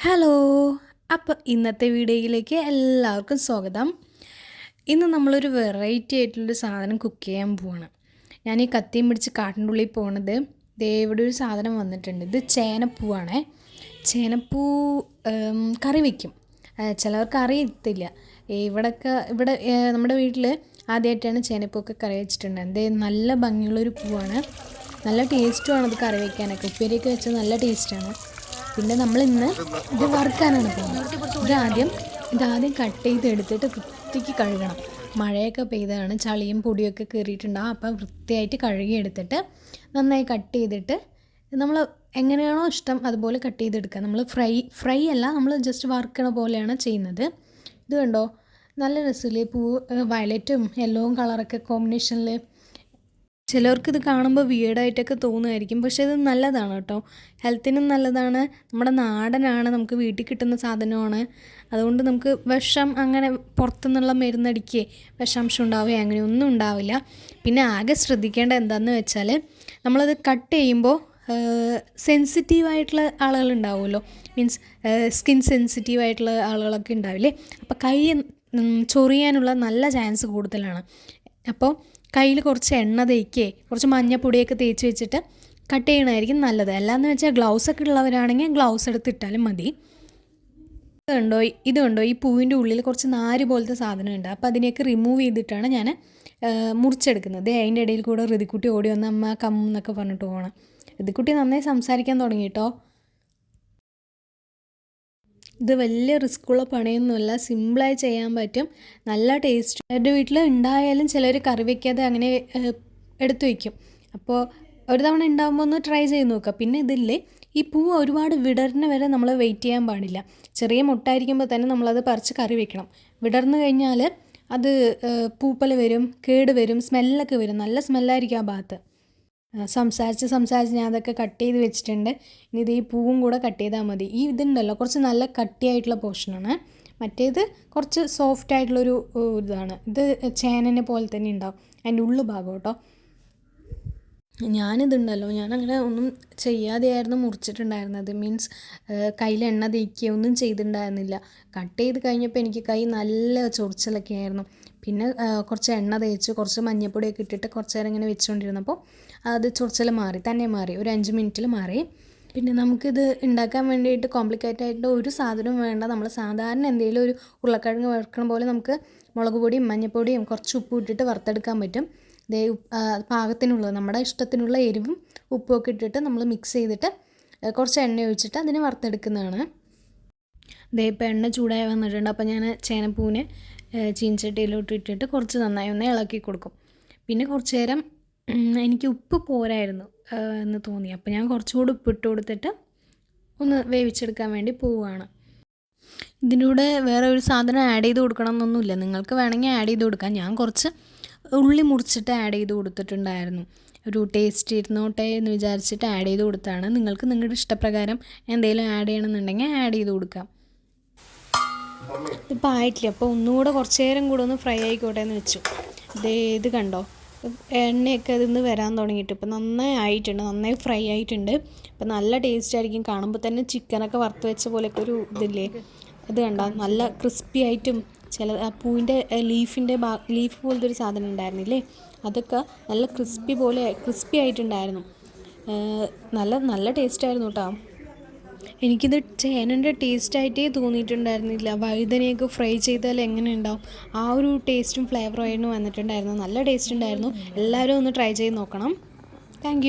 Hello. അപ്പോൾ ഇന്നത്തെ വീഡിയോയിലേക്ക് എല്ലാവർക്കും സ്വാഗതം. ഇന്ന് നമ്മളൊരു വെറൈറ്റി ആയിട്ടുള്ളൊരു സാധനം കുക്ക് ചെയ്യാൻ പോവാണ്. ഞാൻ ഈ കത്തിയും പിടിച്ച് കാട്ടിൻ്റെ ഉള്ളിൽ പോണത് ഇവിടെ ഒരു സാധനം വന്നിട്ടുണ്ട്. ഇത് ചേനപ്പൂവാണേ. ചേനപ്പൂ കറി വയ്ക്കും. ചിലവർക്ക് അറിയത്തില്ല. ഇവിടെ നമ്മുടെ വീട്ടിൽ ആദ്യമായിട്ടാണ് ചേനപ്പൂവൊക്കെ കറി വെച്ചിട്ടുണ്ട്. നല്ല ഭംഗിയുള്ളൊരു പൂവാണ്. നല്ല ടേസ്റ്റുമാണ് ഇത് കറി വയ്ക്കാനൊക്കെ. ഉപ്പേരിയൊക്കെ വെച്ചാൽ നല്ല ടേസ്റ്റാണ്. പിന്നെ നമ്മളിന്ന് ഇത് വറുക്കാനാണ് പോകുന്നത്. ഇതാദ്യം കട്ട് ചെയ്തെടുത്തിട്ട് വൃത്തിക്ക് കഴുകണം. മഴയൊക്കെ പെയ്താണ്, ചളിയും പൊടിയൊക്കെ കയറിയിട്ടുണ്ടാകും. അപ്പം വൃത്തിയായിട്ട് കഴുകിയെടുത്തിട്ട് നന്നായി കട്ട് ചെയ്തിട്ട് നമ്മൾ എങ്ങനെയാണോ ഇഷ്ടം അതുപോലെ കട്ട് ചെയ്തെടുക്കുക. നമ്മൾ ഫ്രൈ അല്ല, നമ്മൾ ജസ്റ്റ് വറുക്കണ പോലെയാണ് ചെയ്യുന്നത്. ഇത് കണ്ടോ, നല്ല രസമില്ലേ? പൂവ് വയലറ്റും യെല്ലോവും കളറൊക്കെ കോമ്പിനേഷനിൽ. ചിലർക്കിത് കാണുമ്പോൾ വിയേർഡായിട്ടൊക്കെ തോന്നുമായിരിക്കും, പക്ഷേ ഇത് നല്ലതാണ് കേട്ടോ. ഹെൽത്തിനും നല്ലതാണ്, നമ്മുടെ നാടനാണ്, നമുക്ക് വീട്ടിൽ കിട്ടുന്ന സാധനമാണ്. അതുകൊണ്ട് നമുക്ക് വിഷം അങ്ങനെ പുറത്തുനിന്നുള്ള മരുന്നടിക്കുകയോ വിഷാംശം ഉണ്ടാവുകയോ അങ്ങനെയൊന്നും ഉണ്ടാവില്ല. പിന്നെ ആകെ ശ്രദ്ധിക്കേണ്ട എന്താണെന്ന് വെച്ചാൽ, നമ്മളത് കട്ട് ചെയ്യുമ്പോൾ സെൻസിറ്റീവായിട്ടുള്ള ആളുകളുണ്ടാവുമല്ലോ, മീൻസ് സ്കിൻ സെൻസിറ്റീവായിട്ടുള്ള ആളുകളൊക്കെ ഉണ്ടാവില്ലേ. അപ്പോൾ കൈ ചൊറിയാനുള്ള നല്ല ചാൻസ് കൂടുതലാണ്. അപ്പോൾ കയ്യിൽ കുറച്ച് എണ്ണ തേക്കുകയോ കുറച്ച് മഞ്ഞപ്പൊടിയൊക്കെ തേച്ച് വെച്ചിട്ട് കട്ട് ചെയ്യണമായിരിക്കും നല്ലത്. അല്ലാന്ന് വെച്ചാൽ ഗ്ലൗസൊക്കെ ഉള്ളവരാണെങ്കിൽ ഗ്ലൗസ് എടുത്തിട്ടാലും മതി. ഇത് കണ്ടോ, ഈ പൂവിൻ്റെ ഉള്ളിൽ കുറച്ച് നാര് പോലത്തെ സാധനമുണ്ട്. അപ്പോൾ അതിനെയൊക്കെ റിമൂവ് ചെയ്തിട്ടാണ് ഞാൻ മുറിച്ചെടുക്കുന്നത്. അതിൻ്റെ ഇടയിൽ കൂടെ ഋതിക്കുട്ടി ഓടി വന്ന് അമ്മ എന്നൊക്കെ പറഞ്ഞിട്ട് പോകണം. ഋതിക്കുട്ടി നന്നായി സംസാരിക്കാൻ തുടങ്ങി കേട്ടോ. ഇത് വലിയ റിസ്ക്കുള്ള പണിയൊന്നുമല്ല, സിമ്പിളായി ചെയ്യാൻ പറ്റും, നല്ല ടേസ്റ്റ്. എൻ്റെ വീട്ടിൽ ഉണ്ടായാലും ചിലർ കറി വയ്ക്കാതെ അങ്ങനെ എടുത്തു വയ്ക്കും. അപ്പോൾ ഒരു തവണ ഉണ്ടാകുമ്പോൾ ഒന്ന് ട്രൈ ചെയ്ത് നോക്കുക. പിന്നെ ഇതില്ലേ, ഈ പൂവ് ഒരുപാട് വിടർന്ന് വരെ നമ്മൾ വെയിറ്റ് ചെയ്യാൻ പാടില്ല. ചെറിയ മുട്ടായിരിക്കുമ്പോൾ തന്നെ നമ്മളത് പറിച്ച് കറി വെക്കണം. വിടർന്ന് കഴിഞ്ഞാൽ അത് പൂപ്പൽ വരും, കേട് വരും, സ്മെല്ലൊക്കെ വരും. നല്ല സ്മെല്ലായിരിക്കും ആ ഭാഗത്ത്. സംസാരിച്ച് ഞാൻ അതൊക്കെ കട്ട് ചെയ്ത് വെച്ചിട്ടുണ്ട്. ഇനി ഇത് ഈ പൂവും കൂടെ കട്ട് ചെയ്താൽ മതി. ഈ ഇതുണ്ടല്ലോ കുറച്ച് നല്ല കട്ടിയായിട്ടുള്ള പോർഷനാണ്, മറ്റേത് കുറച്ച് സോഫ്റ്റ് ആയിട്ടുള്ളൊരു ഇതാണ്. ഇത് ചേനനെ പോലെ തന്നെ ഉണ്ടാവും അതിൻ്റെ ഉള്ളു ഭാഗം കേട്ടോ. ഞാനിതുണ്ടല്ലോ, ഞാനങ്ങനെ ഒന്നും ചെയ്യാതെയായിരുന്നു മുറിച്ചിട്ടുണ്ടായിരുന്നത്. മീൻസ് കയ്യിൽ എണ്ണ തേക്കുകയോ ഒന്നും ചെയ്തിട്ടുണ്ടായിരുന്നില്ല. കട്ട് ചെയ്ത് കഴിഞ്ഞപ്പോൾ എനിക്ക് കൈ നല്ല ചൊറിച്ചിലൊക്കെ ആയിരുന്നു. പിന്നെ കുറച്ച് എണ്ണ തേച്ച് കുറച്ച് മഞ്ഞൾപ്പൊടിയൊക്കെ ഇട്ടിട്ട് കുറച്ച് നേരം ഇങ്ങനെ വെച്ചുകൊണ്ടിരുന്നപ്പോൾ അത് ചൊറിച്ചിൽ തന്നെ മാറി. ഒരു 5 മിനിറ്റിൽ മാറി. പിന്നെ നമുക്കിത് ഉണ്ടാക്കാൻ വേണ്ടിയിട്ട് കോംപ്ലിക്കേറ്റഡ് ആയിട്ട് ഒരു സാധനവും വേണ്ട. നമ്മൾ സാധാരണ എന്തെങ്കിലും ഒരു ഉരുളക്കിഴങ്ങ് വറുക്കണ പോലെ നമുക്ക് മുളക് പൊടിയും മഞ്ഞൾപ്പൊടിയും കുറച്ച് ഉപ്പും ഇട്ടിട്ട് വറുത്തെടുക്കാൻ പറ്റും. പാകത്തിനുള്ളത്, നമ്മുടെ ഇഷ്ടത്തിനുള്ള എരിവും ഉപ്പുമൊക്കെ ഇട്ടിട്ട് നമ്മൾ മിക്സ് ചെയ്തിട്ട് കുറച്ച് എണ്ണ ഒഴിച്ചിട്ട് അതിനെ വറുത്തെടുക്കുന്നതാണ്. ഇപ്പോൾ എണ്ണ ചൂടായി വന്നിട്ടുണ്ട്. അപ്പോൾ ഞാൻ ചേനപ്പൂവിനെ ചീനച്ചട്ടിയിലോട്ട് ഇട്ടിട്ട് കുറച്ച് നന്നായി ഒന്ന് ഇളക്കി കൊടുക്കും. പിന്നെ കുറച്ച് നേരം എനിക്ക് ഉപ്പ് പോരായിരുന്നു എന്ന് തോന്നി. അപ്പോൾ ഞാൻ കുറച്ചുകൂടി ഉപ്പിട്ട് കൊടുത്തിട്ട് ഒന്ന് വേവിച്ചെടുക്കാൻ വേണ്ടി പോവുകയാണ്. ഇതിലൂടെ വേറെ ഒരു സാധനം ആഡ് ചെയ്ത് കൊടുക്കണം എന്നൊന്നുമില്ല, നിങ്ങൾക്ക് വേണമെങ്കിൽ ആഡ് ചെയ്ത് കൊടുക്കാം. ഞാൻ കുറച്ച് ഉള്ളി മുറിച്ചിട്ട് ആഡ് ചെയ്ത് കൊടുത്തിട്ടുണ്ടായിരുന്നു. ഒരു ടേസ്റ്റ് ഇരുന്നോട്ടെ എന്ന് വിചാരിച്ചിട്ട് ആഡ് ചെയ്ത് കൊടുത്താണ്. നിങ്ങൾക്ക് നിങ്ങളുടെ ഇഷ്ടപ്രകാരം എന്തെങ്കിലും ആഡ് ചെയ്യണമെന്നുണ്ടെങ്കിൽ ആഡ് ചെയ്ത് കൊടുക്കാം. ഇതിപ്പോൾ ആയിട്ടില്ല, അപ്പോൾ ഒന്നുകൂടെ കുറച്ച് നേരം കൂടെ ഒന്ന് ഫ്രൈ ആയിക്കോട്ടെ എന്ന് വെച്ചു. ഇത് കണ്ടോ, എണ്ണയൊക്കെ ഇതിന്ന് വരാൻ തുടങ്ങിയിട്ട് ഇപ്പോൾ നന്നായി ആയിട്ടുണ്ട്, നന്നായി ഫ്രൈ ആയിട്ടുണ്ട്. ഇപ്പോൾ നല്ല ടേസ്റ്റ് ആയിരിക്കും. കാണുമ്പോൾ തന്നെ ചിക്കനൊക്കെ വറുത്ത് വെച്ച പോലെയൊക്കെ ഒരു ഇതില്ലേ, ഇത് കണ്ടോ, നല്ല ക്രിസ്പി ആയിട്ടും. ചില പൂവിൻ്റെ ലീഫ് പോലത്തെ ഒരു സാധനം ഉണ്ടായിരുന്നില്ലേ, അതൊക്കെ നല്ല ക്രിസ്പി ആയിട്ടുണ്ടായിരുന്നു. നല്ല ടേസ്റ്റായിരുന്നു കേട്ടോ. എനിക്കിത് ചേനൻ്റെ ടേസ്റ്റായിട്ടേ തോന്നിയിട്ടുണ്ടായിരുന്നില്ല. വഴുതനയൊക്കെ ഫ്രൈ ചെയ്താൽ എങ്ങനെ ഉണ്ടാവും, ആ ഒരു ടേസ്റ്റും ഫ്ലേവറും ആയിരുന്നു വന്നിട്ടുണ്ടായിരുന്നു. നല്ല ടേസ്റ്റ് ഉണ്ടായിരുന്നു. എല്ലാവരും ഒന്ന് ട്രൈ ചെയ്ത് നോക്കണം. താങ്ക്